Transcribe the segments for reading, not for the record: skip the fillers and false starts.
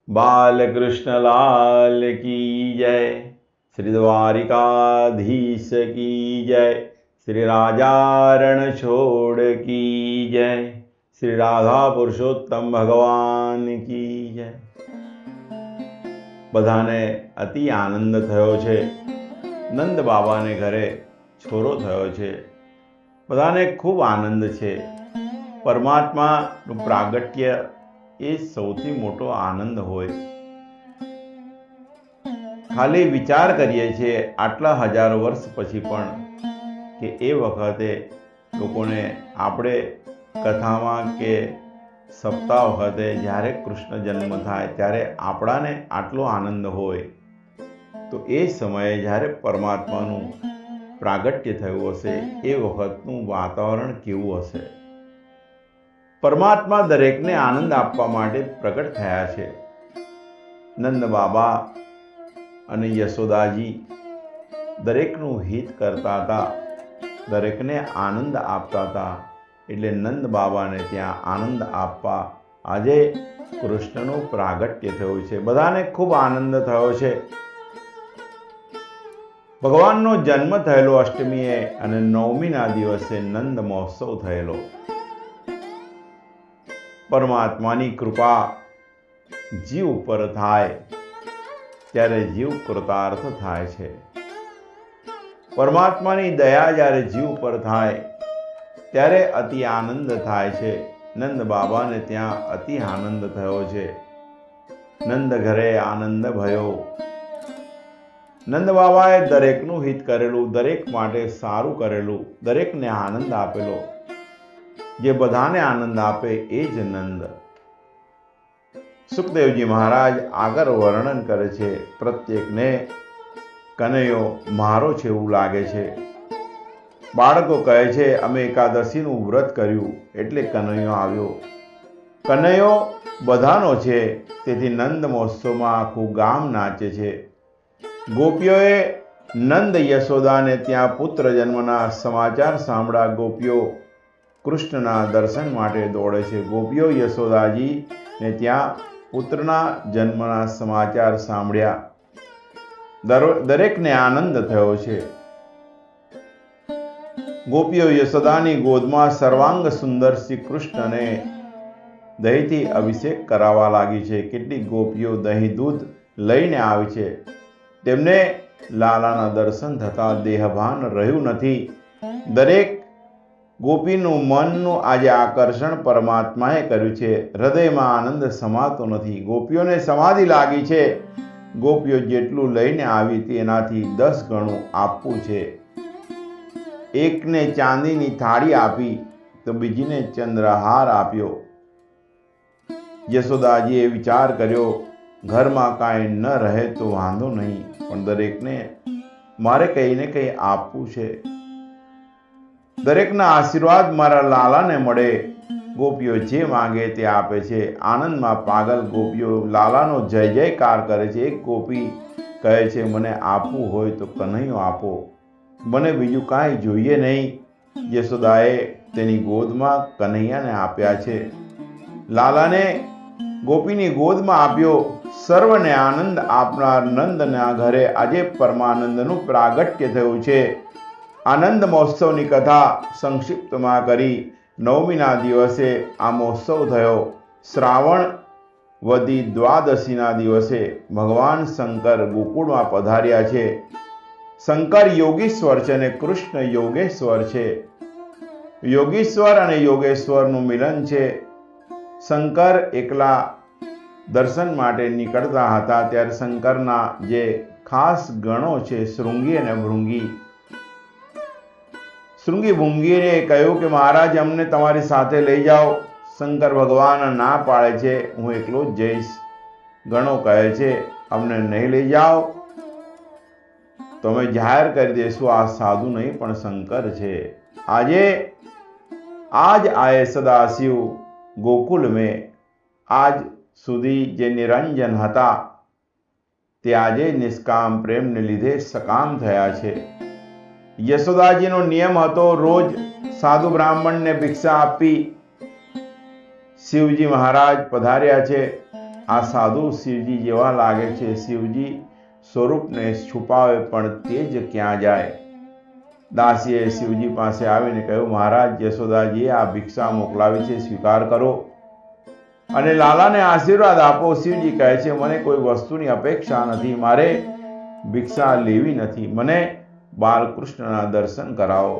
बालकृष्ण लाल की जय। श्री द्वारिकाधीश की जय। श्री राजा रणछोड़ की जय। श्री राधा पुरुषोत्तम भगवान की जय। બધાને અતિ આનંદ થયો છે। નંદ બાબાને ઘરે છોરો થયો છે। બધાને ખૂબ આનંદ છે। પરમાત્માનું પ્રાગટ્ય એ સૌથી મોટો આનંદ હોય। ખાલી વિચાર કરીએ છીએ આટલા હજારો વર્ષ પછી પણ કે એ વખતે લોકોને આપણે કથામાં કે સપ્તાહ વખતે જ્યારે કૃષ્ણ જન્મ થાય ત્યારે આપણાને આટલો આનંદ હોય તો એ સમયે જ્યારે પરમાત્માનું પ્રાગટ્ય થયું હશે એ વખતનું વાતાવરણ કેવું હશે। પરમાત્મા દરેકને આનંદ આપવા માટે પ્રગટ થયા છે। નંદ બાબા અને યશોદાજી દરેકનું હિત કરતા હતા, દરેકને આનંદ આપતા હતા। એટલે નંદ બાબાને ત્યાં આનંદ આપવા આજે કૃષ્ણનું પ્રાગટ્ય થયું છે। બધાને ખૂબ આનંદ થયો છે। ભગવાનનો જન્મ થયેલો અષ્ટમીએ અને નવમીના દિવસે નંદ મહોત્સવ થયેલો। પરમાત્માની કૃપા જીવ ઉપર થાય ત્યારે જીવ કૃતાર્થ થાય છે। પરમાત્માની દયા જ્યારે જીવ પર થાય ત્યારે અતિ આનંદ થાય છે। નંદ બાબાને ત્યાં અતિ આનંદ થયો છે। નંદ ઘરે આનંદ ભયો। નંદ બાબાએ દરેકનું હિત કરેલું, દરેક માટે સારું કરેલું, દરેકને આનંદ આપેલો। જે બધાને આનંદ આપે એ જ નંદ। સુખદેવજી મહારાજ આગળ વર્ણન કરે છે, પ્રત્યેકને કનૈયો મારો છે એવું લાગે છે। બાળકો કહે છે અમે એકાદશીનું વ્રત કર્યું એટલે કનૈયો આવ્યો। કનૈયો બધાનો છે, તેથી નંદ મહોત્સવમાં આખું ગામ નાચે છે। ગોપીઓએ નંદ યશોદાને ત્યાં પુત્ર જન્મના સમાચાર સાંભળ્યા। ગોપીઓ કૃષ્ણના દર્શન માટે દોડે છે। ગોપીઓ યશોદાજીને ત્યાં પુત્રના જન્મના સમાચાર સાંભળ્યા। દરેકને આનંદ થયો છે। ગોપીઓ યશોદાની ગોદમાં સર્વાંગ સુંદર શ્રી કૃષ્ણને દહીંથી અભિષેક કરાવવા લાગી છે। કેટલીક ગોપીઓ દહીં દૂધ લઈને આવી છે। તેમને લાલાના દર્શન થતાં દેહભાન રહ્યું નથી। દરેક ગોપીનું મનનું આજે આકર્ષણ પરમાત્માએ કર્યું છે। હૃદયમાં આનંદ સમાતો નથી। ગોપીઓને સમાધિ લાગી છે। ગોપીઓ જેટલું લઈને આવી તેનાથી 10 ગણું આપવું છે। એકને ચાંદીની થાળી આપી તો બીજીને ચંદ્રહાર આપ્યો। યશોદાજીએ વિચાર કર્યો ઘરમાં કાંઈ ન રહે તો વાંધો નહીં, પણ દરેકને મારે કંઈ ને કંઈ આપવું છે। દરેકના આશીર્વાદ મારા લાલાને મળે। ગોપીઓ જે માંગે તે આપે છે। આનંદમાં પાગલ ગોપીઓ લાલાનો જય જયકાર કરે છે। એક ગોપી કહે છે મને આપવું હોય તો કનૈયો આપો, મને બીજું કાંઈ જોઈએ નહીં। યશોદાએ તેની ગોદમાં કનૈયાને આપ્યા છે। લાલાને ગોપીની ગોદમાં આપ્યો। સર્વને આનંદ આપનાર નંદના ઘરે આજે પરમાનંદનું પ્રાગટ્ય થયું છે। આનંદ મહોત્સવની કથા સંક્ષિપ્તમાં કરી। નવમીના દિવસે આ મહોત્સવ થયો। શ્રાવણ વદી દ્વાદશીના દિવસે ભગવાન શંકર ગોકુળમાં પધાર્યા છે। શંકર યોગીશ્વર છે અને કૃષ્ણ યોગેશ્વર છે। યોગીશ્વર અને યોગેશ્વરનું મિલન છે। શંકર એકલા દર્શન માટે નીકળતા હતા ત્યારે શંકરના જે ખાસ ગણો છે શૃંગી અને ભૃંગી, શૃંગી ભૃંગીને કહ્યું કે મહારાજ અમને તમારી સાથે લઈ જાઓ। શંકર ભગવાન ના પાડે છે, હું એકલો જ જઈશ। ગણો કહે છે અમને નહીં લઈ જાઓ તો અમે જાહેર કરી દઈશું આ સાધુ નહીં પણ શંકર છે। आज आए सदाशिव गोकुल में। आज સુધી જે નિરંજન હતા તે આજે નિષ્કામ પ્રેમને લીધે સકામ થયા છે। યશોદાજીનો નિયમ હતો રોજ સાધુ બ્રાહ્મણને ભિક્ષા આપી। શિવજી મહારાજ પધાર્યા છે। આ સાધુ શિવજી જેવા લાગે છે, શિવજી સ્વરૂપને છુપાવે પણ તે જ ક્યાં જાય? દાસીએ શિવજી પાસે આવીને કહ્યું, મહારાજ, યશોદાજીએ આ ભિક્ષા મોકલાવી છે, સ્વીકાર કરો અને લાલાને આશીર્વાદ આપો. શિવજી કહે છે, મને કોઈ વસ્તુની અપેક્ષા નથી, મારે ભિક્ષા લેવી નથી, મને બાલકૃષ્ણના દર્શન કરાવો.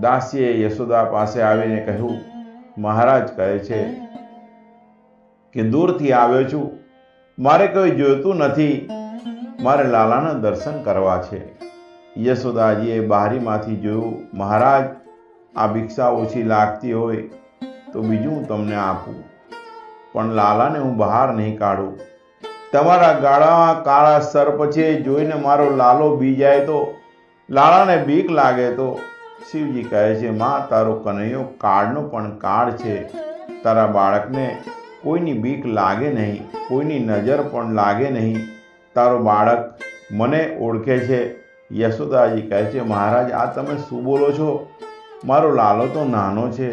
દાસીએ યશોદા પાસે આવીને કહ્યું, મહારાજ કહે છે કે દૂરથી આવ્યો છું, મારે કોઈ જોઈતું નથી, મારે લાલાના દર્શન કરવા છે. યશોદાજીએ બારીમાંથી જોયું, મહારાજ, આ ભિક્ષા ઓછી લાગતી હોય તો બીજું હું તમને આપું, પણ લાલાને હું બહાર નહીં કાઢું. તમારા ગાળામાં કાળા સર્પ છે, જોઈને મારો લાલો બી જાય તો, લાલાને બીક લાગે તો. શિવજી કહે છે, માં, તારો કનૈયો કાળનો પણ કાળ છે, તારા બાળકને કોઈની બીક લાગે નહીં, કોઈની નજર પણ લાગે નહીં, તારો બાળક મને ઓળખે છે. યશોદાજી કહે છે, મહારાજ, આ તમે શું બોલો છો? મારો લાલો તો નાનો છે,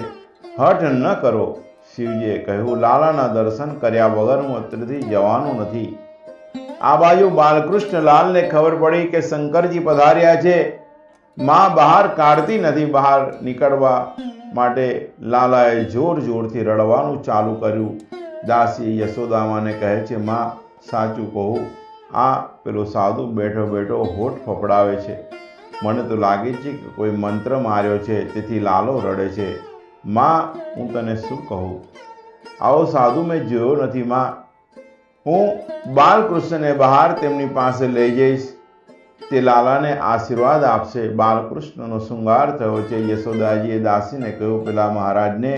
હઠ ન કરો. શિવજીએ કહ્યું, લાલાના દર્શન કર્યા વગર હું અત્રેથી જવાનું નથી. આ બાજુ બાલકૃષ્ણલાલને ખબર પડી કે શંકરજી પધાર્યા છે. માં બહાર કાઢતી નથી. બહાર નીકળવા માટે લાલાએ જોર જોરથી રડવાનું ચાલુ કર્યું. દાસી યશોદામાને કહે છે, માં, સાચું કહું, આ પેલો સાધુ બેઠો બેઠો હોઠ ફફડાવે છે. મને તો લાગે છે કે કોઈ મંત્ર માર્યો છે, તેથી લાલો રડે છે. માં, હું તને શું કહું? આવો સાધુ મેં જોયો નથી. માં, હું બાલકૃષ્ણને બહાર તેમની પાસે લઈ જઈશ, તે લાલાને આશીર્વાદ આપશે. બાલકૃષ્ણનો શૃંગાર થયો છે. યશોદાજીએ દાસીને કહ્યું, પેલા મહારાજને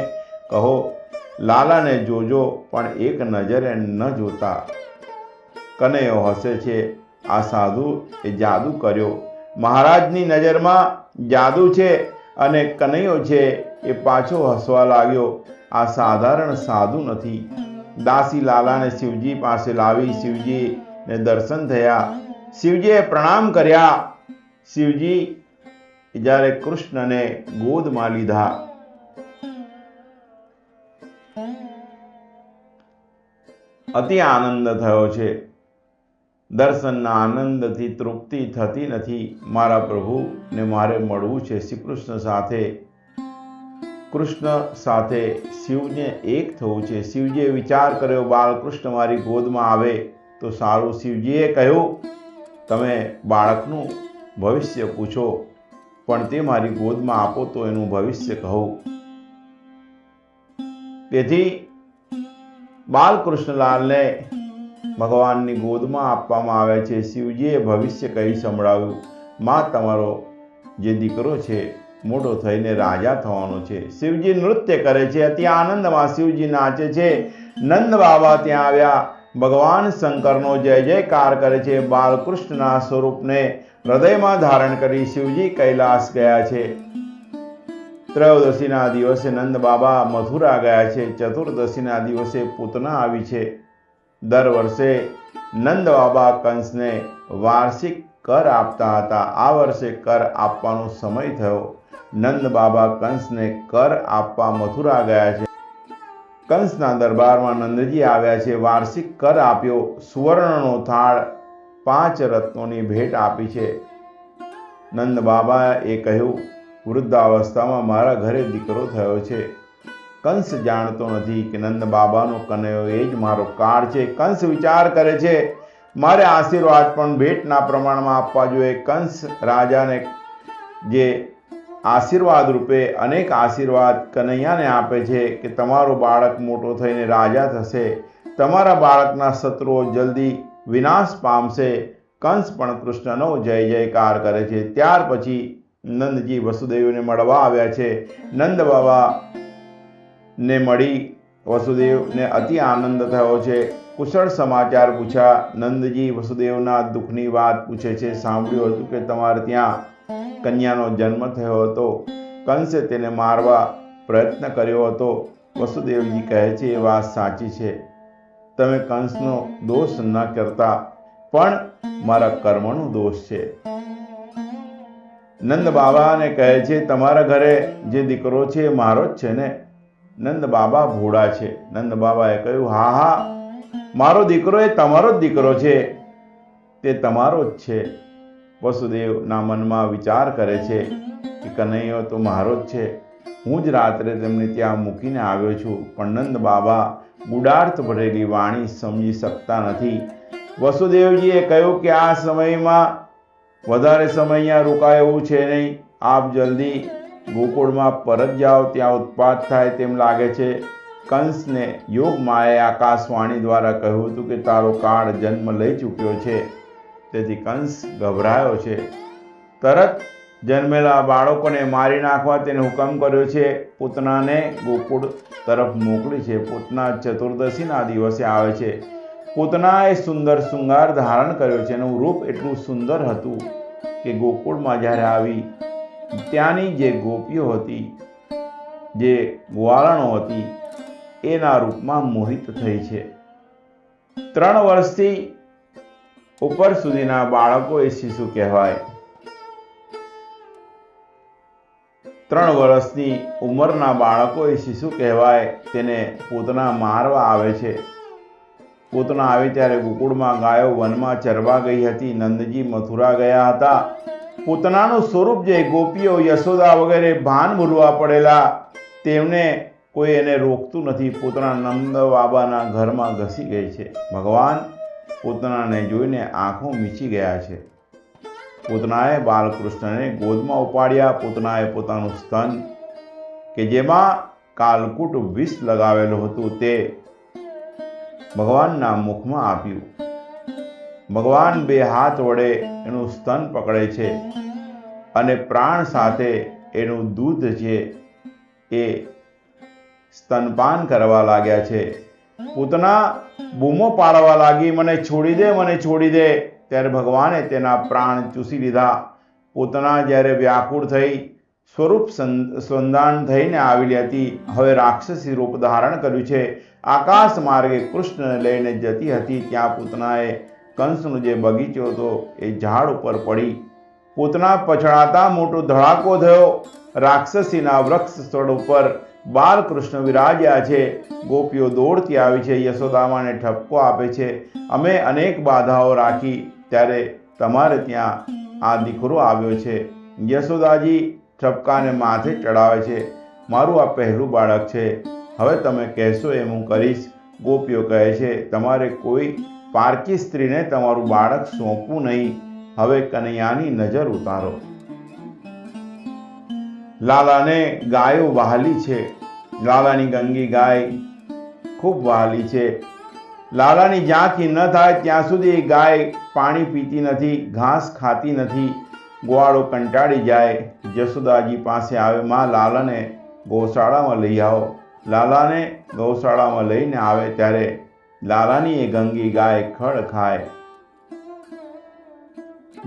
કહો, લાલાને જોજો, પણ એક નજરે ન જોતા. કનૈયો હસે છે. આ સાધુ એ જાદુ કર્યો. મહારાજની નજરમાં જાદુ છે અને કનૈયો છે એ પાછો હસવા લાગ્યો. આ સાધારણ સાધુ નથી. દાસી લાલાને શિવજી પાસે લાવી. શિવજીને દર્શન થયા. શિવજીએ પ્રણામ કર્યા. શિવજી જ્યારે કૃષ્ણને ગોદમાં લીધા. અતિ આનંદ થયો છે. દર્શનના આનંદથી તૃપ્તિ થતી નથી. મારા પ્રભુને મારે મળવું છે. શ્રી કૃષ્ણ સાથે શિવને એક થવું છે. શિવજીએ વિચાર કર્યો, બાલકૃષ્ણ મારી ગોદમાં આવે તો સારું. શિવજીએ કહ્યું, તમે બાળકનું ભવિષ્ય પૂછો, પણ તે મારી ગોદમાં આપો તો એનું ભવિષ્ય કહું. તેથી બાલકૃષ્ણલાલને ભગવાનની ગોદમાં આપવામાં આવે છે. શિવજીએ ભવિષ્ય કહી સંભળાવ્યું, માં, તમારો જે દીકરો છે મોટો થઈને રાજા થવાનો છે. શિવજી નૃત્ય કરે છે. અતિ આનંદમાં શિવજી નાચે છે. નંદ બાબા ત્યાં આવ્યા. ભગવાન શંકરનો જય જયકાર કરે છે. બાલકૃષ્ણના સ્વરૂપને હૃદયમાં ધારણ કરી શિવજી કૈલાસ ગયા છે. ત્રયોદશીના દિવસે નંદ બાબા મથુરા ગયા છે. ચતુર્દશીના દિવસે પૂતના આવી છે. દર વર્ષે નંદ બાબા કંસને વાર્ષિક કર આપતા હતા. આ વર્ષે કર આપવાનો સમય થયો. નંદ બાબા કંસને કર આપવા મથુરા ગયા છે. કંસના દરબારમાં નંદજી આવ્યા છે. વાર્ષિક કર આપ્યો. સુવર્ણનો થાળ 5 રત્નોની ભેટ આપી છે. નંદ બાબાએ કહ્યું, વૃદ્ધાવસ્થામાં મારા ઘરે દીકરો થયો છે. કંસ જાણતો નથી કે નંદ બાબાનો કનૈયો એ જ મારો કાળ છે. કંસ વિચાર કરે છે, મારે આશીર્વાદ પણ ભેટના પ્રમાણમાં આપવા જોઈએ. કંસ રાજાને જે આશીર્વાદ રૂપે અનેક આશીર્વાદ કનૈયાને આપે છે કે તમારો બાળક મોટો થઈને રાજા થશે, તમારા બાળકના શત્રુઓ જલ્દી વિનાશ પામશે. કંસ પણ કૃષ્ણનો જય જયકાર કરે છે. ત્યાર પછી નંદજી વસુદેવને મળવા આવ્યા છે. નંદ બાબાને મળી વસુદેવને અતિ આનંદ થયો છે. કુશળ સમાચાર પૂછ્યા. નંદજી વસુદેવના દુઃખની વાત પૂછે છે. સાંભળ્યું હતું કે તમારે ત્યાં કન્યાનો જન્મ થયો હતો. કંસે તેને મારવા પ્રયત્ન કર્યો હતો. વસુદેવજી કહે છે, એ વાત સાચી છે. તમે કંસનો દોષ ન કરતા, પણ મારા કર્મનો દોષ છે. નંદ બાબાને કહે છે, તમારા ઘરે જે દીકરો છે એ મારો જ છે ને? નંદ બાબા ભોળા છે. નંદ બાબાએ કહ્યું, હા હા, મારો દીકરો એ તમારો જ દીકરો છે, તે તમારો જ છે. વસુદેવના મનમાં વિચાર કરે છે કે કનૈયો તો મારો જ છે. હું જ રાત્રે તેમને ત્યાં મૂકીને આવ્યો છું. પણ નંદ બાબા ગુડાર્થ ભરેલી વાણી સમજી શકતા નથી. વસુદેવજીએ કહ્યું કે આ સમયમાં વધારે સમય અહીંયા રોકાય એવું છે નહીં. આપ જલ્દી ગોકુળમાં પરત જાઓ, ત્યાં ઉત્પાત થાય તેમ લાગે છે. કંસને યોગ માયાએ આકાશવાણી દ્વારા કહ્યું હતું કે તારો કાળ જન્મ લઈ ચૂક્યો છે. તેથી કંસ ગભરાયો છે. તરત જન્મેલા બાળકોને મારી નાખવા તેને હુકમ કર્યો છે. પૂતનાને ગોકુળ તરફ મોકલી છે. પૂતના ચતુર્દશીના દિવસે આવે છે. પૂતનાએ સુંદર શૃંગાર ધારણ કર્યો છે. એનું રૂપ એટલું સુંદર હતું કે ગોકુળમાં જ્યારે આવી ત્યાંની જે ગોપીઓ હતી, જે ગ્વાલણો હતી, એના રૂપમાં મોહિત થઈ છે. 3 વર્ષથી ઉપર સુધીના બાળકો એ શિશુ કહેવાય. 3 વર્ષની ઉંમરના બાળકો એ શિશુ કહેવાય. તેને પૂતના મારવા આવે છે. પૂતના આવી ત્યારે ગોકુળમાં ગાયો વનમાં ચરવા ગઈ હતી. નંદજી મથુરા ગયા હતા. પૂતનાનું સ્વરૂપ જે ગોપીઓ યશોદા વગેરે ભાન ભૂલવા પડેલા, તેમને કોઈ એને રોકતું નથી. પૂતના નંદ બાબાના ઘરમાં ઘસી ગઈ છે. ભગવાન પૂતનાને જોઈને આંખો મીચી ગયા છે. પૂતનાએ બાલકૃષ્ણને ગોદમાં ઉપાડ્યા. પૂતનાએ પોતાનું સ્તન કે જેમાં કાલકૂટ વિષ લગાવેલું હતું તે ભગવાનના મુખમાં આપ્યું. ભગવાન 2 હાથ વડે એનું સ્તન પકડે છે અને પ્રાણ સાથે એનું દૂધ છે એ સ્તનપાન કરવા લાગ્યા છે. પૂતના બૂમો પાડવા લાગી, મને છોડી દે, મને છોડી દે. ત્યારે ભગવાને તેના પ્રાણ ચૂસી લીધા. પૂતના જ્યારે વ્યાકુળ થઈ, સ્વરૂપ સંધાન થઈને આવેલી હતી. હવે રાક્ષસી રૂપ ધારણ કર્યું છે. આકાશ માર્ગે કૃષ્ણને લઈને જતી હતી. ત્યાં પૂતનાએ કંસનો જે બગીચો હતો એ ઝાડ ઉપર પડી. પૂતના પછડાતા મોટો ધડાકો થયો. રાક્ષસીના વૃક્ષ સ્થળ ઉપર બાલકૃષ્ણ વિરાજ્યા છે. ગોપીઓ દોડતી આવી છે. યશોદામાને ઠપકો આપે છે, અમે અનેક બાધાઓ રાખી, ત્યારે તમારે ત્યાં આ દીકરો આવ્યો છે. યશોદાજી ઠપકાને માથે ચડાવે છે. મારું આ પહેલું બાળક છે. હવે તમે કહેશો એમ હું કરીશ. ગોપીઓ કહે છે, તમારે કોઈ પારકી સ્ત્રીને તમારું બાળક સોંપવું નહીં. હવે કનૈયાની નજર ઉતારો. લાલાને ગાયો વહાલી છે. લાલાની ગંગી ગાય ખૂબ વહાલી છે. લાલાની જ્યાંથી ન થાય ત્યાં સુધી ગાય પાણી પીતી નથી, ઘાસ ખાતી નથી. ગ્વાળો કંટાળી જાય. યશોદાજી પાસે આવે, માં લાલાને ગૌશાળામાં લઈ આવો. લાલાને ગૌશાળામાં લઈને આવે ત્યારે લાલાની એ ગંગી ગાય ખડ ખાય.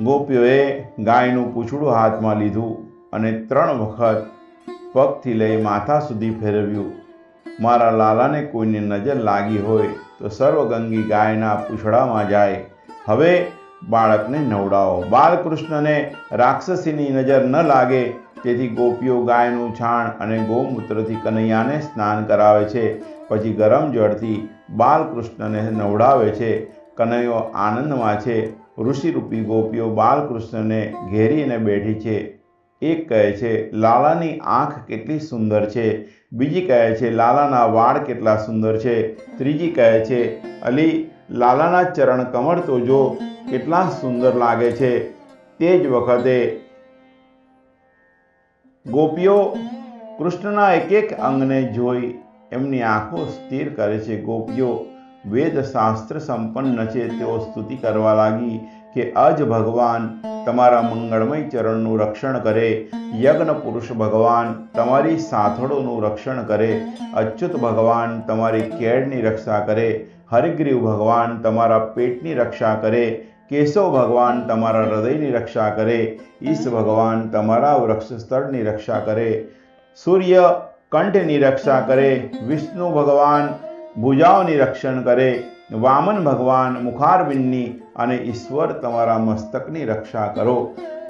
ગોપીઓએ ગાયનું પૂંછડું હાથમાં લીધું અને 3 વખત પગથી લઈ માથા સુધી ફેરવ્યું. મારા લાલાને કોઈની નજર લાગી હોય તો સર્વગંગી ગાયના પૂંછડામાં જાય. હવે બાળકને નવડાવો. બાલકૃષ્ણને રાક્ષસીની નજર ન લાગે તેથી ગોપીઓ ગાયનું છાણ અને ગૌમૂત્રથી કનૈયાને સ્નાન કરાવે છે. પછી ગરમ જળથી બાલકૃષ્ણને નવડાવે છે. કનૈયો આનંદમાં છે. ઋષિરૂપી ગોપીઓ બાલકૃષ્ણને ઘેરીને બેઠી છે. એક કહે છે, લાલાની આંખ કેટલી સુંદર છે. બીજી કહે છે, લાલાના વાળ કેટલા સુંદર છે. ત્રીજી કહે છે, અલી લાલાના ચરણ કમળ તો જો કેટલા સુંદર લાગે છે. તે જ વખતે ગોપીઓ કૃષ્ણના એક એક અંગને જોઈ એમની આંખો સ્થિર કરે છે. ગોપીઓ વેદ શાસ્ત્ર સંપન્ન છે તેઓ સ્તુતિ કરવા લાગી કે અજ ભગવાન તમારા મંગળમય ચરણનું રક્ષણ કરે. યજ્ઞ પુરુષ ભગવાન તમારી સાથળોનું રક્ષણ કરે. અચ્યુત ભગવાન તમારી કેળની રક્ષા કરે. હરિગ્રીવ ભગવાન તમારા પેટની રક્ષા કરે. કેશવ ભગવાન તમારા હૃદયની રક્ષા કરે. ઈશ ભગવાન તમારા વક્ષસ્થળની રક્ષા કરે. સૂર્ય કંઠની રક્ષા કરે. વિષ્ણુ ભગવાન ભુજાઓની રક્ષણ કરે. વામન ભગવાન મુખારબિંદની અને ઈશ્વર તમારા મસ્તકની રક્ષા કરો.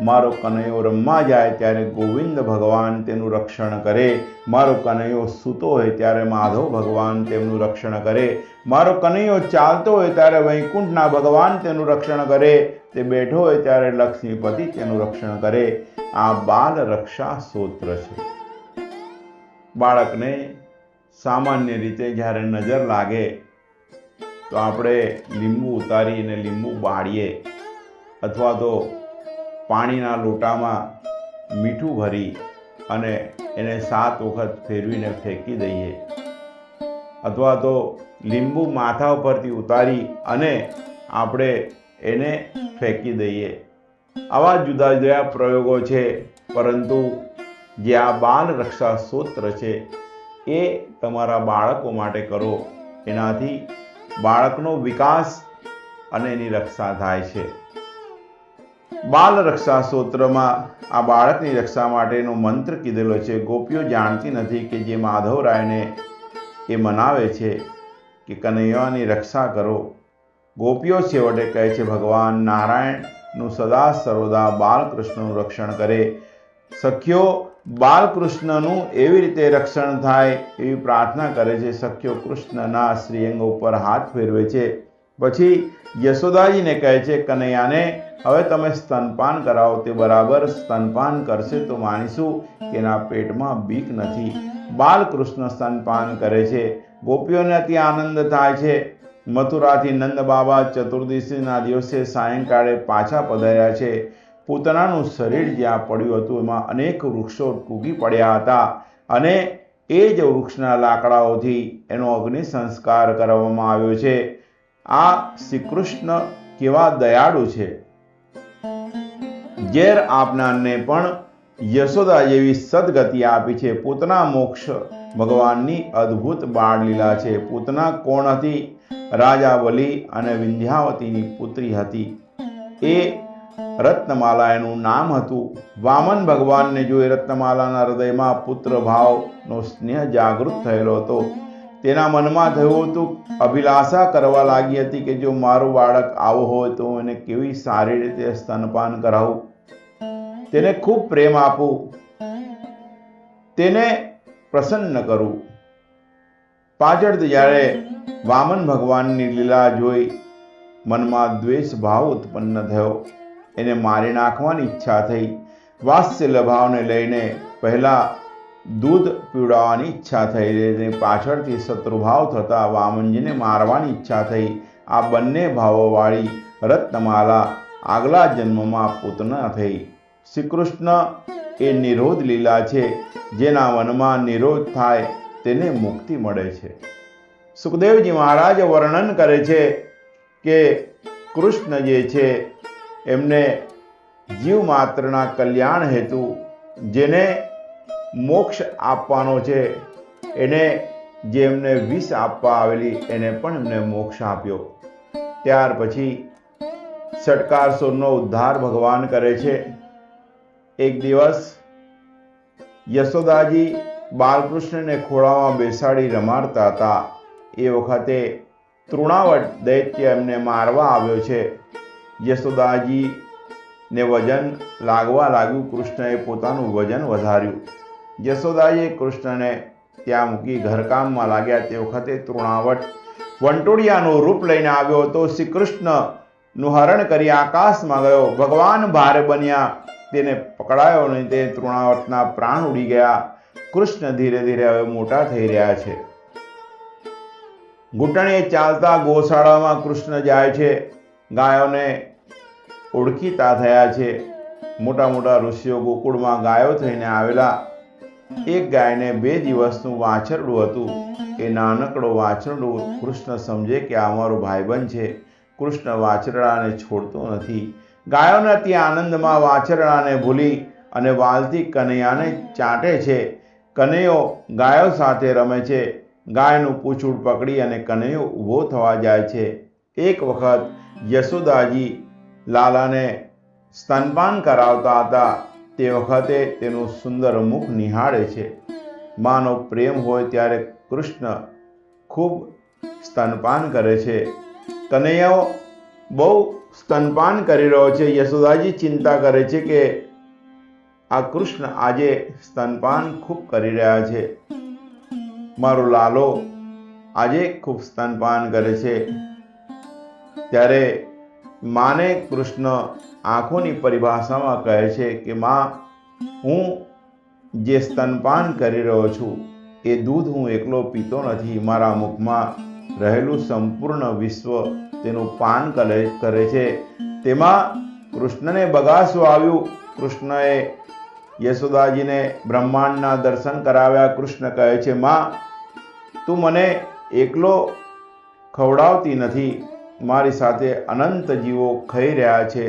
મારો કનૈયો રમવા જાય ત્યારે ગોવિંદ ભગવાન તેનું રક્ષણ કરે, મારો કનૈયો સૂતો હોય ત્યારે માધવ ભગવાન તેમનું રક્ષણ કરે, મારો કનૈયો ચાલતો હોય ત્યારે વૈકુંઠના ભગવાન તેનું રક્ષણ કરે, તે બેઠો હોય ત્યારે લક્ષ્મીપતિ તેનું રક્ષણ કરે. આ બાલ રક્ષા સ્તોત્ર છે. બાળકને સામાન્ય રીતે જ્યારે નજર લાગે તો આપણે લીંબુ ઉતારીને લીંબુ બાળીએ અથવા તો પાણીના લોટામાં મીઠું ભરી અને એને 7 વખત ફેરવીને ફેંકી દઈએ, અથવા તો લીંબુ માથા ઉપરથી ઉતારી અને આપણે એને ફેંકી દઈએ. આવા જુદા જુદા પ્રયોગો છે, પરંતુ જે આ બાલ રક્ષા સ્તોત્ર છે એ તમારા બાળકો માટે કરો. એનાથી બાળકનો વિકાસ અને એની રક્ષા થાય છે. બાલ રક્ષા સ્તોત્રમાં આ બાળકની રક્ષા માટેનો મંત્ર કીધેલો છે. ગોપીઓ જાણતી નથી કે જે માધવરાયને એ મનાવે છે કે કનૈયાની રક્ષા કરો. ગોપીઓ છેવટે કહે છે ભગવાન નારાયણનું સદા સર્વદા બાલકૃષ્ણનું રક્ષણ કરે. સખીઓ બાલકૃષ્ણનું એવી રીતે રક્ષણ થાય એવી પ્રાર્થના કરે છે. સખીઓ કૃષ્ણના શ્રીઅંગ ઉપર હાથ ફેરવે છે. પછી યશોદાજીને કહે છે કનૈયાને હવે તમે સ્તનપાન કરાવો. તે બરાબર સ્તનપાન કરશે તો માનીશું કે એના પેટમાં બીક નથી. બાલકૃષ્ણ સ્તનપાન કરે છે. ગોપીઓને અતિ આનંદ થાય છે. મથુરાથી નંદ બાબા ચતુર્દશીના દિવસે સાયંકાળે પાછા પધાર્યા છે. પૂતનાનું શરીર જ્યાં પડ્યું હતું એમાં અનેક વૃક્ષો તૂટી પડ્યા હતા અને એ જ વૃક્ષના લાકડાઓથી એનો અગ્નિ સંસ્કાર કરવામાં આવ્યો છે. આ શ્રી કૃષ્ણ કેવા દયાળુ છે. ઝેર આપનારને પણ યશોદા જેવી સદગતિ આપી છે. પૂતના મોક્ષ ભગવાનની અદ્ભુત બાળ લીલા છે. પૂતના કોણ હતી? રાજા બલિ અને વિંધ્યાવતીની પુત્રી હતી. એ રત્નમાલા એનું નામ હતું. વામન ભગવાનને જોઈ રત્નમાલાના હૃદયમાં પુત્ર ભાવનો સ્નેહ જાગૃત થયેલો હતો. તેના મનમાં થયું હતું, અભિલાષા કરવા લાગી હતી કે જો મારું બાળક આવો હોય તો એને કેવી સારી રીતે સ્તનપાન કરાવું, તેને ખૂબ પ્રેમ આપું, તેને પ્રસન્ન કરું. પાછળથી જ્યારે વામન ભગવાનની લીલા જોઈ મનમાં દ્વેષ ભાવ ઉત્પન્ન થયો. એને મારી નાખવાની ઈચ્છા થઈ. વાત્સલ્ય ભાવને લઈને પહેલાં દૂધ પીવડાવવાની ઈચ્છા થઈ, અને પાછળથી શત્રુભાવ થતાં વામનજીને મારવાની ઈચ્છા થઈ. આ બંને ભાવોવાળી રત્નમાલા આગલા જન્મમાં પૂતના થઈ. શ્રી કૃષ્ણ એ નિરોધ લીલા છે. જેના મનમાં નિરોધ થાય તેને મુક્તિ મળે છે. સુખદેવજી મહારાજ વર્ણન કરે છે કે કૃષ્ણ જે છે એમને જીવ માત્રના કલ્યાણ હેતુ જેને મોક્ષ આપવાનો છે એને જે એમને વિષ આપવા આવેલી એને પણ એમને મોક્ષ આપ્યો. ત્યાર પછી ષટકારસુરનો ઉદ્ધાર ભગવાન કરે છે. એક દિવસ યશોદાજી બાલકૃષ્ણને ખોળામાં બેસાડી રમાડતા હતા. એ વખતે તૃણાવટ દૈત્ય એમને મારવા આવ્યો છે. યશોદાજીને વજન લાગવા લાગ્યું. કૃષ્ણએ પોતાનું વજન વધાર્યું. યશોદાજીએ કૃષ્ણને ત્યાં મૂકી ઘરકામમાં લાગ્યા. તે વખતે તૃણાવટ વંટોળિયાનું રૂપ લઈને આવ્યો હતો. શ્રી કૃષ્ણનું હરણ કરી આકાશમાં ગયો. ભગવાન ભારે બન્યા. તેને પકડાયો નહીં. તે તૃણાવટના પ્રાણ ઉડી ગયા. કૃષ્ણ ધીરે ધીરે હવે મોટા થઈ રહ્યા છે. ઘૂંટણે ચાલતા ગોશાળામાં કૃષ્ણ જાય છે. ગાયોને ઓળખીતા થયા છે. મોટા મોટા ઋષિઓ ગોકુળમાં ગાયો થઈને આવેલા. એક ગાયને 2 દિવસનું વાછરડું હતું. એ નાનકડો વાછરડું કૃષ્ણ સમજે કે આ અમારો ભાઈબંધ છે. કૃષ્ણ વાછરડાને છોડતો નથી. ગાયોને અતિ આનંદમાં વાછરડાને ભૂલી અને વાલથી કનૈયાને ચાટે છે. કનૈયો ગાયો સાથે રમે છે. ગાયનું પૂંછડું પકડી અને કનૈયો ઊભો થવા જાય છે. એક વખત યશોદાજી લાલાને સ્તનપાન કરાવતા હતા. તે વખતે તેનું સુંદર મુખ નિહાળે છે. માનો પ્રેમ હોય ત્યારે કૃષ્ણ ખૂબ સ્તનપાન કરે છે. કનૈયો બહુ સ્તનપાન કરી રહ્યો છે. યશોદાજી ચિંતા કરે છે કે આ કૃષ્ણ આજે સ્તનપાન ખૂબ કરી રહ્યા છે, મારો લાલો આજે ખૂબ સ્તનપાન કરે છે. ત્યારે માને કૃષ્ણ આંખોની પરિભાષામાં કહે છે કે માં, હું જે સ્તનપાન કરી રહ્યો છું એ દૂધ હું એકલો પીતો નથી. મારા મુખમાં રહેલું સંપૂર્ણ વિશ્વ તેનું પાન કરે છે. તેમાં કૃષ્ણને બગાસું આવ્યું. કૃષ્ણએ યશોદાજીને બ્રહ્માંડના દર્શન કરાવ્યા. કૃષ્ણ કહે છે, માં, તું મને એકલો ખવડાવતી નથી, મારી સાથે અનંત જીવો ખાઈ રહ્યા છે.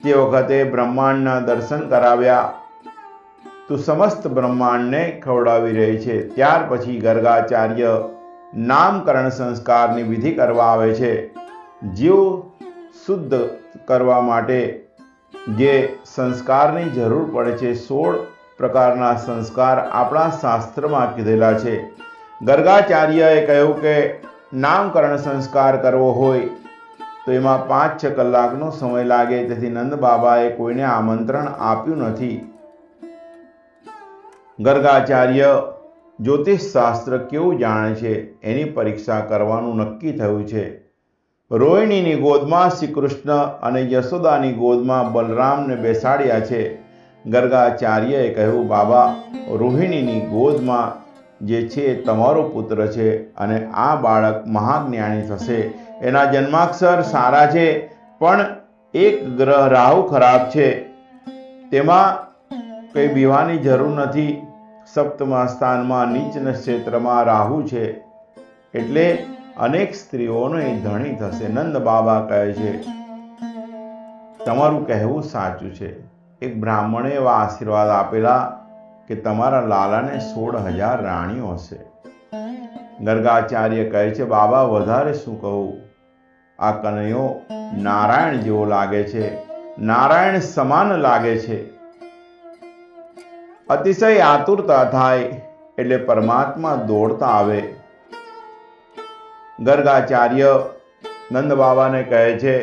તે વખતે બ્રહ્માંડના દર્શન કરાવ્યા. તું સમસ્ત બ્રહ્માંડને ખવડાવી રહી છે. ત્યાર પછી ગર્ગાચાર્ય નામકરણ સંસ્કારની વિધિ કરવા આવે છે. જીવ શુદ્ધ કરવા માટે જે સંસ્કારની જરૂર પડે છે, 16 પ્રકારના સંસ્કાર આપણા શાસ્ત્રમાં કીધેલા છે. ગર્ગાચાર્યએ કહ્યું કે નામકરણ સંસ્કાર કરવો હોય તો એમાં 5-6 કલાકનો સમય લાગે. તેથી નંદ બાબાએ કોઈને આમંત્રણ આપ્યું નથી. ગર્ગાચાર્ય જ્યોતિષ શાસ્ત્ર કેવું જાણે છે એની પરીક્ષા કરવાનું નક્કી થયું છે. રોહિણીની ગોદમાં શ્રી કૃષ્ણ અને યશોદાની ગોદમાં બલરામને બેસાડ્યા છે. ગર્ગાચાર્યએ કહ્યું, બાબા, રોહિણીની ગોદમાં જે છે તમારો પુત્ર છે અને આ બાળક મહાજ્ઞાની થશે. એના જન્માક્ષર સારા છે, પણ એક ગ્રહ રાહુ ખરાબ છે, તેમાં કંઈ બીવાની જરૂર નથી. સપ્તમા સ્થાનમાં નીચ ક્ષેત્રમાં રાહુ છે, એટલે અનેક સ્ત્રીઓનો એ ધણી થશે. નંદ બાબા કહે છે, તમારું કહેવું સાચું છે. એક બ્રાહ્મણે એવા આશીર્વાદ આપેલા કે તમારા લાલાને 16,000 રાણીઓ હશે. ગર્ગાચાર્ય કહે છે, બાબા, વધારે શું કહું, આ કનૈયો નારાયણ જેવો લાગે છે, નારાયણ સમાન લાગે છે. અતિશય આતુરતા થાય એટલે પરમાત્મા દોડતા આવે. ગર્ગાચાર્ય નંદ બાબાને કહે છે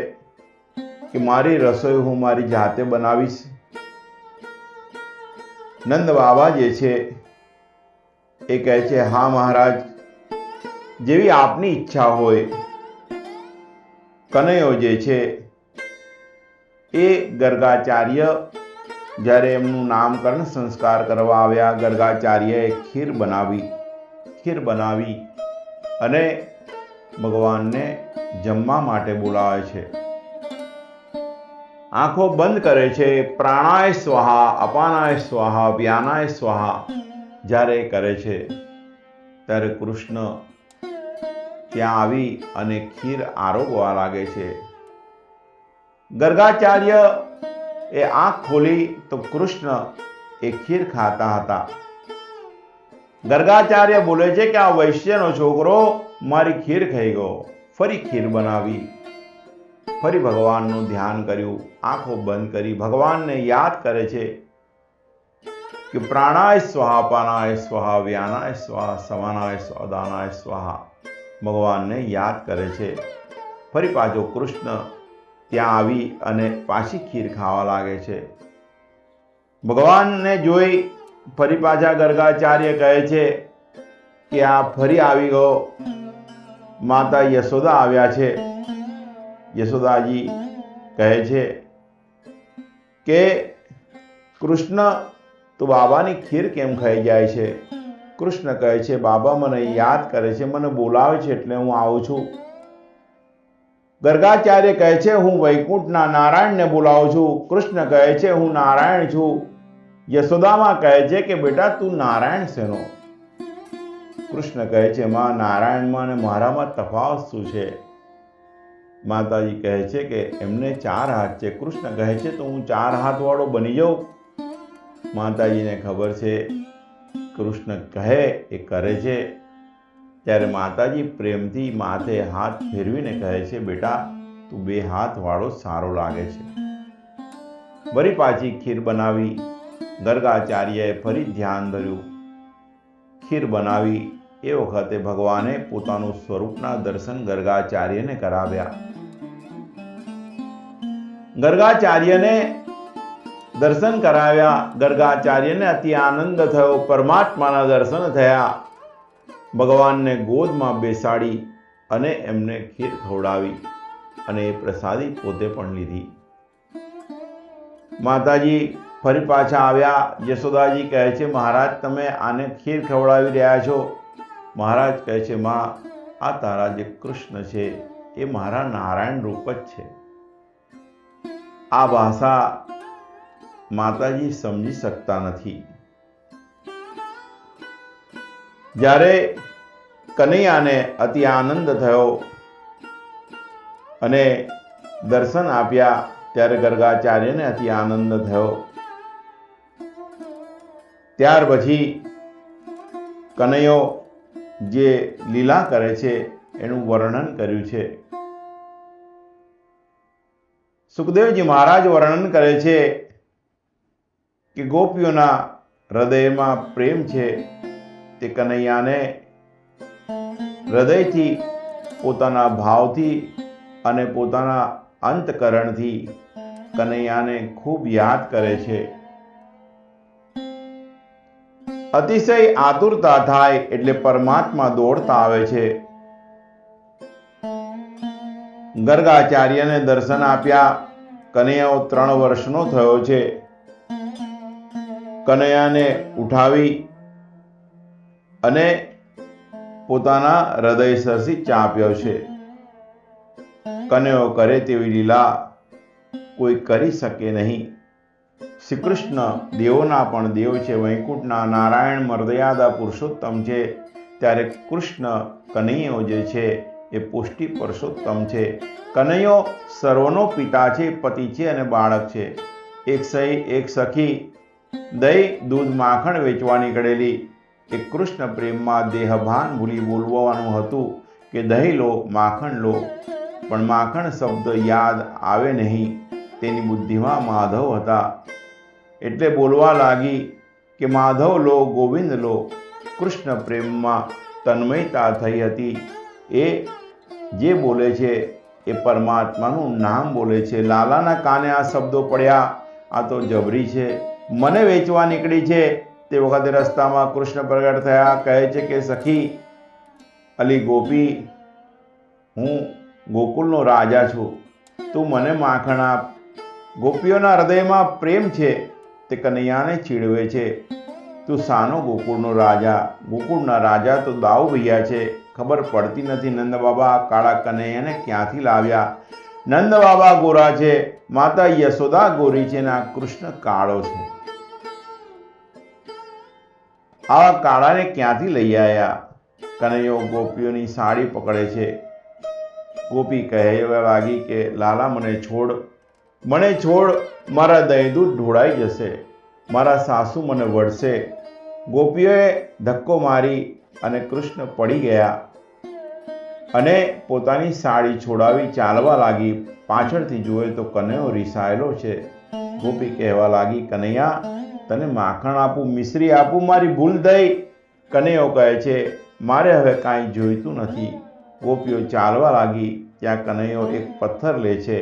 કે મારી રસોઈ હું મારી જાતે બનાવીશ. નંદ બાબા જે છે એ કહે છે, હા મહારાજ, જેવી આપની ઈચ્છા હોય. કનૈયો જે છે એ ગર્ગાચાર્ય જ્યારે એમનું નામકરણ સંસ્કાર કરવા આવ્યા, ગર્ગાચાર્યએ ખીર બનાવી અને ભગવાનને જમવા માટે બોલાવે છે. આંખો બંધ કરે છે. પ્રાણાય સ્વાહા, અપાનાય સ્વાહા, વ્યાનાય સ્વાહા જ્યારે કરે છે ત્યારે કૃષ્ણ ત્યાં આવી અને ખીર આરોગવા લાગે છે. ગર્ગાચાર્ય એ આંખ ખોલી તો કૃષ્ણ એ ખીર ખાતા હતા. ગર્ગાચાર્ય બોલે છે કે આ વૈશ્યનો છોકરો મારી ખીર ખાઈ ગયો. ફરી ખીર બનાવી, ફરી ભગવાનનું ધ્યાન કર્યું, આંખો બંધ કરી ભગવાનને યાદ કરે છે કે પ્રાણાય સ્વાહા, પાનાય સ્વાહા, વ્યાનાય સ્વાહા, સમાનાય સ્વાહા, દાનાય સ્વાહા. ભગવાનને યાદ કરે છે. ફરી પાછો કૃષ્ણ ત્યાં આવી અને પાછી ખીર ખાવા લાગે છે. ભગવાનને જોઈ ફરી પાછા ગર્ગાચાર્ય કહે છે કે આ ફરી આવી ગયો. માતા યશોદા આવ્યા છે. યશોદાજી કહે છે કે કૃષ્ણ, તું બાબાની ખીર કેમ ખાઈ જાય છે? કૃષ્ણ કહે છે, બાબા મને યાદ કરે છે, મને બોલાવે છે એટલે હું આવું છું. ગર્ગાચાર્ય કહે છે, હું વૈકુંઠના નારાયણને બોલાવું છું. કૃષ્ણ કહે છે, હું નારાયણ છું. યશોદામાં કહે છે કે બેટા, તું નારાયણ શેનો? કૃષ્ણ કહે છે, માં, નારાયણમાં અને મારામાં તફાવત શું છે? માતાજી કહે છે કે એમને 4 હાથ છે. કૃષ્ણ કહે છે, તો હું 4 હાથવાળો બની જાઉં? માતાજીને ખબર છે કૃષ્ણ કહે એ કરે છે. ત્યારે માતાજી પ્રેમથી માથે હાથ ફેરવીને કહે છે, બેટા, તું 2 હાથવાળો સારો લાગે છે. વળી પાછી ખીર બનાવી. ગર્ગાચાર્યએ ફરી ધ્યાન ધર્યું. ખીર બનાવી. એ વખતે ભગવાને પોતાનું સ્વરૂપના દર્શન ગર્ગાચાર્યને કરાવ્યા. ગર્ગાચાર્યને દર્શન કરાવ્યા. ગર્ગાચાર્યને અતિ આનંદ થયો. પરમાત્માના દર્શન થયા. ભગવાનને ગોદમાં બેસાડી અને એમને ખીર ખવડાવી અને એ પ્રસાદી પોતે પણ લીધી. માતાજી ફરી પાછા આવ્યા. યશોદાજી કહે છે, મહારાજ તમે આને ખીર ખવડાવી રહ્યા છો? મહારાજ કહે છે, માં આ તારા જે કૃષ્ણ છે એ મારા નારાયણ રૂપ જ છે. આ ભાષા માતાજી સમજી શકતા નથી. જ્યારે કનૈયાને અતિ આનંદ થયો અને દર્શન આપ્યા ત્યારે ગર્ગાચાર્યને અતિ આનંદ થયો. ત્યાર પછી કનૈયો જે લીલા કરે છે એનું વર્ણન કર્યું છે. સુખદેવજી મહારાજ વર્ણન કરે છે કે ગોપીઓના હૃદયમાં પ્રેમ છે. તે કનૈયાને હૃદયથી, પોતાના ભાવથી અને પોતાના અંતકરણથી કનૈયાને ખૂબ યાદ કરે છે. અતિશય આતુરતા થાય એટલે પરમાત્મા દોડતા આવે છે. ગર્ગાચાર્યને દર્શન આપ્યા. કનૈયાઓ 3 વર્ષનો થયો છે. કનૈયાને ઉઠાવી અને પોતાના હૃદય સરસી ચા આપ્યો છે. કનૈયો કરે તેવી લીલા કોઈ કરી શકે નહીં. શ્રી કૃષ્ણ દેવોના પણ દેવ છે, વૈકુંઠના નારાયણ મર્યાદા પુરુષોત્તમ છે. ત્યારે કૃષ્ણ કનૈયો જે છે એ પુષ્ટિ પુરુષોત્તમ છે. કનૈયો સર્વનો પિતા છે, પતિ છે અને બાળક છે. એક સખી દહીં, દૂધ, માખણ વેચવા નીકળેલી. એ કૃષ્ણ પ્રેમમાં દેહભાન ભૂલી બોલવાનું હતું કે દહીં લો, માખણ લો, પણ માખણ શબ્દ યાદ આવે નહીં. તેની બુદ્ધિમાં માધવ હતા એટલે બોલવા લાગી કે માધવ લો, ગોવિંદ લો. કૃષ્ણ પ્રેમમાં તન્મયતા થઈ હતી. એ જે બોલે છે એ પરમાત્માનું નામ બોલે છે. લાલાના કાને આ શબ્દો પડ્યા. આ તો જબરી છે, મને વેચવા નીકળી છે. તે વખતે રસ્તામાં કૃષ્ણ પ્રગટ થયા. કહે છે કે સખી અલી ગોપી, હું ગોકુળનો રાજા છું, તું મને માખણ આપ. ગોપીઓના હૃદયમાં પ્રેમ છે. તે કનૈયાને ચીડવે છે, તું સાનો ગોકુળનો રાજા? ગોકુળના રાજા તો દાઉ ભૈયા છે. ખબર પડતી નથી નંદ બાબા કાળા કનૈયાને ક્યાંથી લાવ્યા. નંદ બાબા ગોરા છે, માતા યશોદા ગોરી છે, ને આ કૃષ્ણ કાળો છે. આવા કાળાને ક્યાંથી લઈ આવ્યા? કનૈયો ગોપીઓની સાડી પકડે છે. ગોપી કહેવા લાગી કે લાલા મને છોડ, મારા દહીં દૂધ ઢોળાઈ જશે, મારા સાસુ મને વળશે. ગોપીઓએ ધક્કો મારી અને કૃષ્ણ પડી ગયા અને પોતાની સાડી છોડાવી ચાલવા લાગી. પાછળથી જુએ તો કનૈયો રીસાયેલો છે. ગોપી કહેવા લાગી, કનૈયા તને માખણ આપું, મિશ્રી આપું, મારી ભૂલ થઈ. કનૈયો કહે છે, મારે હવે કાંઈ જોઈતું નથી. ગોપીઓ ચાલવા લાગી. ત્યાં કનૈયો એક પથ્થર લે છે,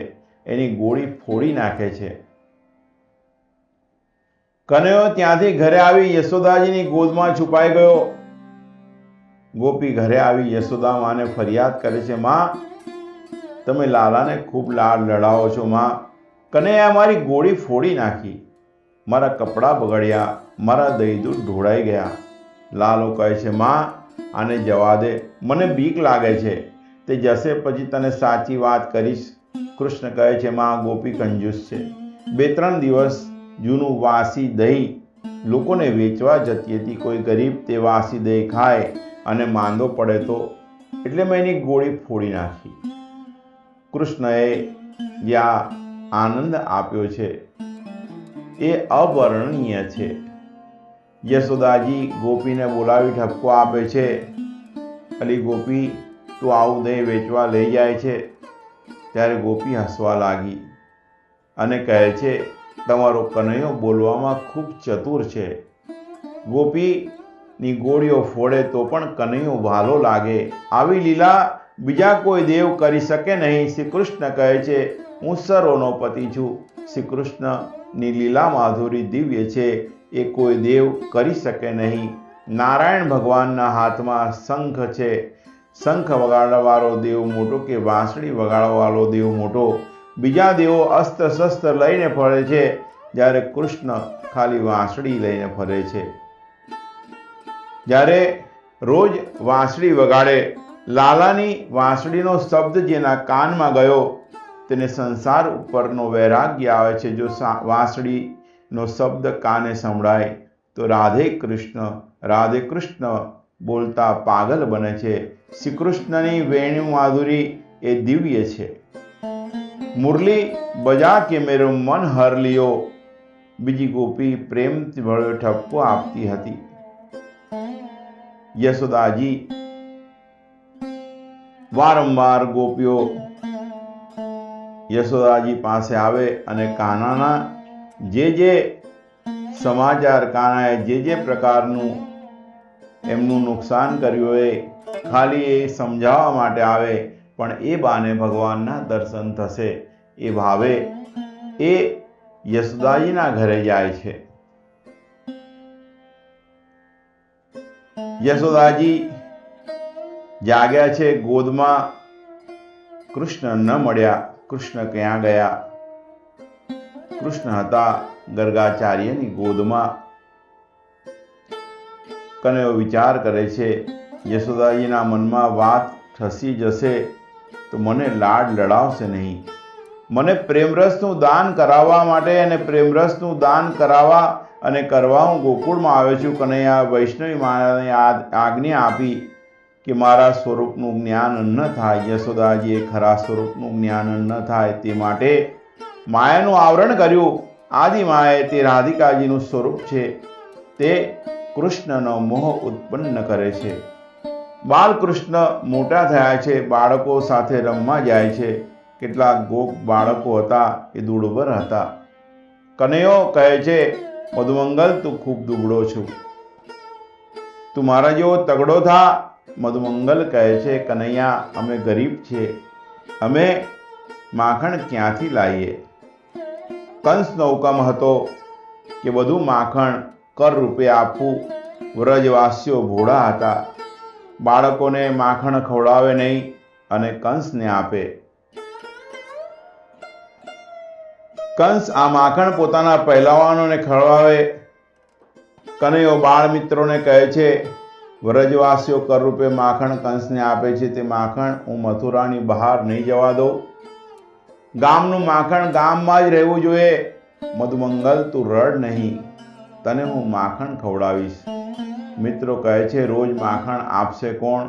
એની ગોળી ફોડી નાખે છે. કનૈયો ત્યાંથી ઘરે આવી યશોદાજીની ગોદમાં છુપાઈ ગયો. ગોપી ઘરે આવી યશોદા માને ફરિયાદ કરે છે, માં તમે લાલાને ખૂબ લાડ લડાવો છો. માં કનૈયા મારી ગોળી ફોડી નાખી, મારા કપડાં બગડ્યા, મારા દહીં દૂધ ઢોળાઈ ગયા. લાલો કહે છે, માં આને જવા દે, મને બીક લાગે છે. તે જશે પછી તને સાચી વાત કરીશ. કૃષ્ણ કહે છે, માં ગોપી કંજૂસ છે. 2-3 દિવસ જૂનું વાસી દહીં લોકોને વેચવા જતી હતી. કોઈ ગરીબ તે વાસી દહીં ખાય અને માંદો પડે તો, એટલે મેં એની ગોળી ફોડી નાખી. કૃષ્ણએ જે આનંદ આપ્યો છે એ અવર્ણનીય છે. યશોદાજી ગોપીને બોલાવી ઠપકો આપે છે, અલી ગોપી તું આવું દહીં વેચવા લઈ જાય છે. ત્યારે ગોપી હસવા લાગી અને કહે છે, તમારો કનૈયો બોલવામાં ખૂબ ચતુર છે. ગોપીની ગોળીઓ ફોડે તો પણ કનૈયો વાલો લાગે. આવી લીલા બીજા કોઈ દેવ કરી શકે નહીં. શ્રી કૃષ્ણ કહે છે, હું સર્વનો પતિ છું. શ્રી કૃષ્ણની લીલા માધુરી દિવ્ય છે, એ કોઈ દેવ કરી શકે નહીં. નારાયણ ભગવાનના હાથમાં શંખ છે. શંખ વગાડવાવાળો દેવ મોટો કે વાંસળી વગાડવાવાળો દેવ મોટો? બીજા દેવો અસ્ત્ર શસ્ત્ર લઈને ફરે છે, જ્યારે કૃષ્ણ ખાલી વાંસળી લઈને ફરે છે. જ્યારે રોજ વાંસળી વગાડે, લાલાની વાંસળીનો શબ્દ જેના કાનમાં ગયો તેને સંસાર ઉપરનો વૈરાગ્ય આવે છે. જો વાંસળીનો શબ્દ કાને સંભળાય તો રાધે કૃષ્ણ બોલતા પાગલ બને છે. શ્રી કૃષ્ણની વેણુ માધુરી એ દિવ્ય છે. મુરલી બજા કે મેરો મન હર લિયો, બીજી ગોપી પ્રેમથી ભળ્યો ઠપકો આપતી હતી. યશોદાજી વારંવાર ગોપીઓ યશોદાજી પાસે આવે અને કાનાના જે સમાચાર, કાનાએ જે પ્રકારનું એમનું નુકસાન કર્યું હોય ખાલી એ સમજાવવા માટે આવે. પણ એ બાને ભગવાનના દર્શન થશે એ ભાવે એ યશોદાજીના ઘરે જાય છે. યશોદાજી જાગ્યા છે, ગોદમાં કૃષ્ણ ન મળ્યા. કૃષ્ણ ક્યાં ગયા? કૃષ્ણ હતા ગર્ગાચાર્યની ગોદમાં. કનૈયો વિચાર કરે છે, યશોદાજીના મનમાં વાત ઠસી જશે તો મને લાડ લડાવશે નહીં. મને પ્રેમરસનું દાન કરાવવા માટે અને પ્રેમરસનું દાન કરાવવા અને કરવા હું ગોકુળમાં આવ્યો છું. કનૈયા વૈષ્ણવી માને આજ્ઞા આપી કે મારા સ્વરૂપનું જ્ઞાન ન થાય, યશોદાજીએ ખરા સ્વરૂપનું જ્ઞાન ન થાય તે માટે માયાનું આવરણ કર્યું. આદિ માએ તે રાધિકાજીનું સ્વરૂપ છે, તે કૃષ્ણનો મોહ ઉત્પન્ન કરે છે. બાલકૃષ્ણ મોટા થયા છે, બાળકો સાથે રમવા જાય છે. કેટલાક ગોપ બાળકો હતા એ દુર્બળ હતા. કનૈયો કહે છે, મધુમંગલ તું ખૂબ દુબળો છું, તું મારા જેવો તગડો થા. મધુમંગલ કહે છે, કનૈયા અમે ગરીબ છીએ, અમે માખણ ક્યાંથી લાવીએ? કંસનો હુકમ હતો કે બધું માખણ કર રૂપે આપવું. વ્રજવાસીઓ ભોળા હતા, બાળકોને માખણ ખવડાવે નહીં અને કંસને આપે. કંસ આ માખણ પોતાના પહેલવાનોને ખવડાવે. કનૈયો બાળ મિત્રોને કહે છે, વ્રજવાસીઓ કર રૂપે માખણ કંસને આપે છે, તે માખણ હું મથુરાની બહાર નહીં જવા દઉં. ગામનું માખણ ગામમાં જ રહેવું જોઈએ. મધુમંગલ તું રડ નહીં, તને હું માખણ ખવડાવીશ. મિત્રો કહે છે, રોજ માખણ આપશે કોણ?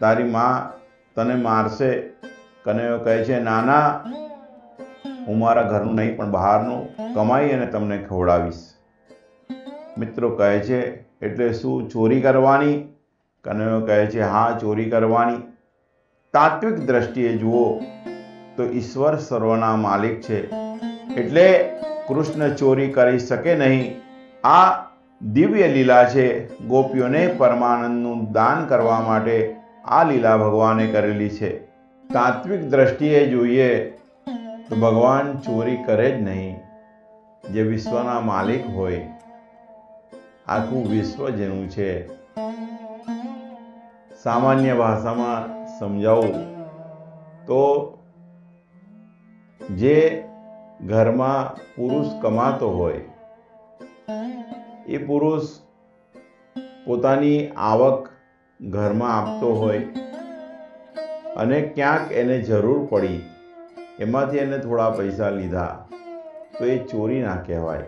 તારી માં તને મારશે. કનૈયો કહે છે, નાના, હું મારા ઘરનું નહીં પણ બહારનું કમાઈ અને તમને ખવડાવીશ. મિત્રો કહે છે, એટલે શું ચોરી કરવાની? કનૈયો કહે છે, હા, ચોરી કરવાની. તાત્વિક દ્રષ્ટિએ જુઓ તો ઈશ્વર સર્વના માલિક છે, એટલે કૃષ્ણ ચોરી કરી શકે નહીં. આ દિવ્ય લીલા છે. ગોપીઓને પરમાનંદનું દાન કરવા માટે આ લીલા ભગવાને કરેલી છે. તાત્વિક દ્રષ્ટિએ જોઈએ તો ભગવાન ચોરી કરે જ નહીં. જે વિશ્વના માલિક હોય, આખું વિશ્વ જેનું છે. સામાન્ય ભાષામાં સમજાવું તો જે ઘરમાં પુરુષ કમાતો હોય એ પુરુષ પોતાની આવક ઘરમાં આપતો હોય અને ક્યાંક એને જરૂર પડી, એમાંથી એને થોડા પૈસા લીધા તો એ ચોરી ના કહેવાય.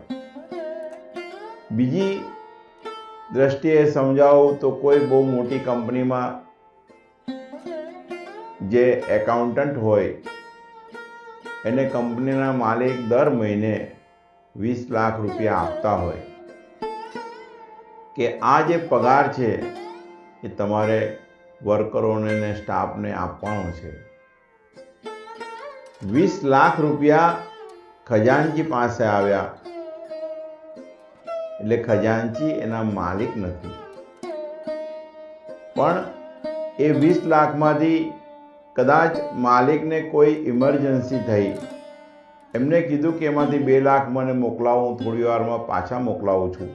બીજી દ્રષ્ટિએ સમજાવું તો કોઈ બહુ મોટી કંપનીમાં જે એકાઉન્ટન્ટ હોય એને કંપનીના માલિક દર મહિને 20 લાખ રૂપિયા આપતા હોય કે આ જે પગાર છે એ તમારે વર્કરોને ને સ્ટાફને આપવાનો છે. 20 લાખ રૂપિયા ખજાનચી પાસે આવ્યા એટલે ખજાનચી એના માલિક નથી, પણ એ 20 લાખમાંથી કદાચ માલિકને કોઈ ઇમરજન્સી થઈ, એમને કીધું કે એમાંથી 2 લાખ મને મોકલાવો, હું થોડી વારમાં પાછા મોકલાવું છું,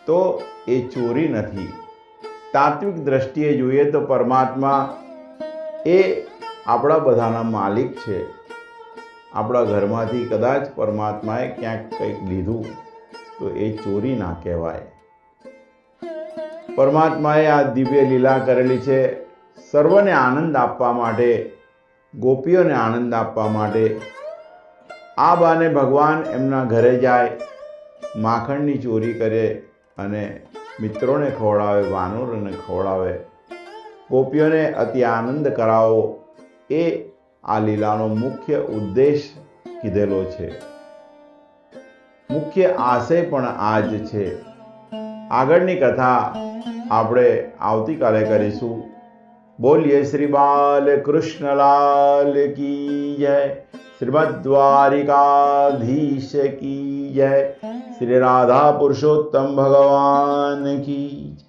તો એ ચોરી નથી. તાત્વિક દ્રષ્ટિએ જોઈએ તો પરમાત્મા એ આપણા બધાના માલિક છે. આપણા ઘરમાંથી કદાચ પરમાત્માએ ક્યાંક કંઈક લીધું તો એ ચોરી ના કહેવાય. પરમાત્માએ આ દિવ્ય લીલા કરેલી છે સર્વને આનંદ આપવા માટે, ગોપીઓને આનંદ આપવા માટે. આ બાને ભગવાન એમના ઘરે જાય, માખણની ચોરી કરે અને મિત્રોને ખવડાવે, વાનરોને ખવડાવે, ગોપીઓને અતિ આનંદ કરાવો, એ આ લીલાનો મુખ્ય ઉદ્દેશ કીધેલો છે. મુખ્ય આશય પણ આ જ છે. આગળની કથા આપણે આવતીકાલે કરીશું. બોલીએ શ્રી બાલકૃષ્ણલાલ કી જય, શ્રીમદ દ્વારિકાધીશ કી જય, શ્રી રાધા પુરુષોત્તમ ભગવાન કી જય.